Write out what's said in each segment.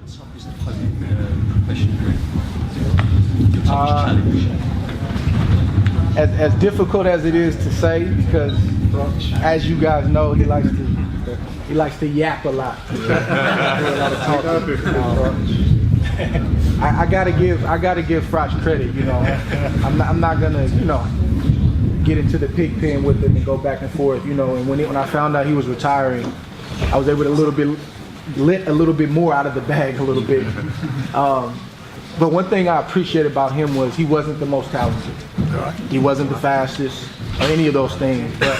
tough is the professional career? Your toughest challenge? As difficult as it is to say, because as you guys know, he likes to yap a lot. I gotta give Frotch credit. You know, I'm not gonna get into the pig pen with him and go back and forth. You know, and when I found out he was retiring, I was able to let a little bit more out of the bag a little bit. But one thing I appreciated about him was he wasn't the most talented. He wasn't the fastest or any of those things. But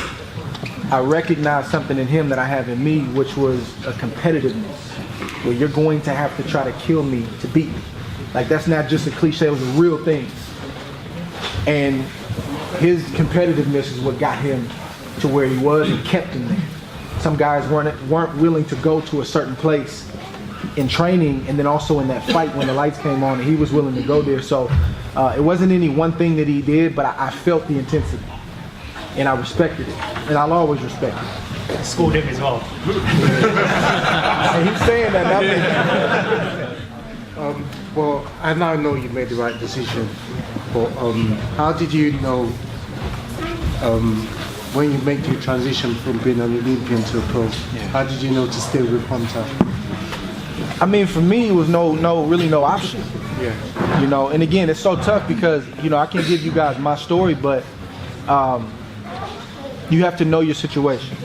I recognized something in him that I have in me, which was a competitiveness, where you're going to have to try to kill me to beat me. Like, that's not just a cliche, it was a real thing. And his competitiveness is what got him to where he was and kept him there. Some guys weren't willing to go to a certain place in training, and then also in that fight when the lights came on, and he was willing to go there. So it wasn't any one thing that he did, but I felt the intensity, and I respected it, and I'll always respect it. Schooled him as well. And he's saying that. Well, I now know you made the right decision, but how did you know when you make the transition from being an Olympian to a pro? How did you know to stay with Hunter? I mean, for me, it was really no option. Yeah. You know, and again, it's so tough because, I can give you guys my story, but you have to know your situation.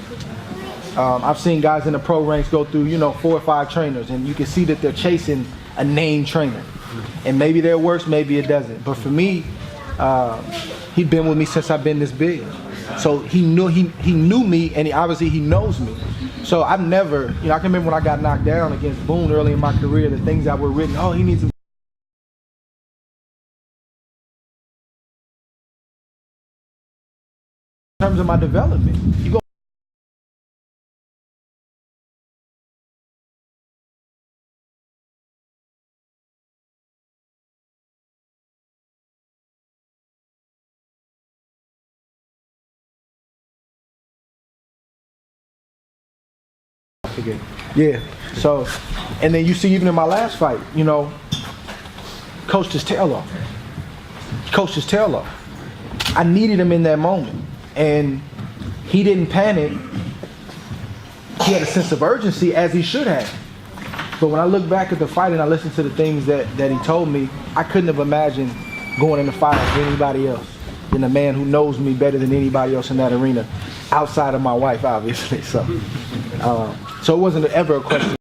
I've seen guys in the pro ranks go through, 4 or 5 trainers, and you can see that they're chasing a named trainer. And maybe that works, maybe it doesn't. But for me, he'd been with me since I've been this big. So he knew me, and obviously he knows me. So I've never, I can remember when I got knocked down against Boone early in my career, the things that were written, oh, he needs to. In terms of my development, you go. Yeah, so, and then you see even in my last fight, coached his tail off. I needed him in that moment, and he didn't panic. He had a sense of urgency, as he should have. But when I look back at the fight and I listen to the things that he told me, I couldn't have imagined going in the fight with anybody else than a man who knows me better than anybody else in that arena, outside of my wife, obviously. So it wasn't ever a question.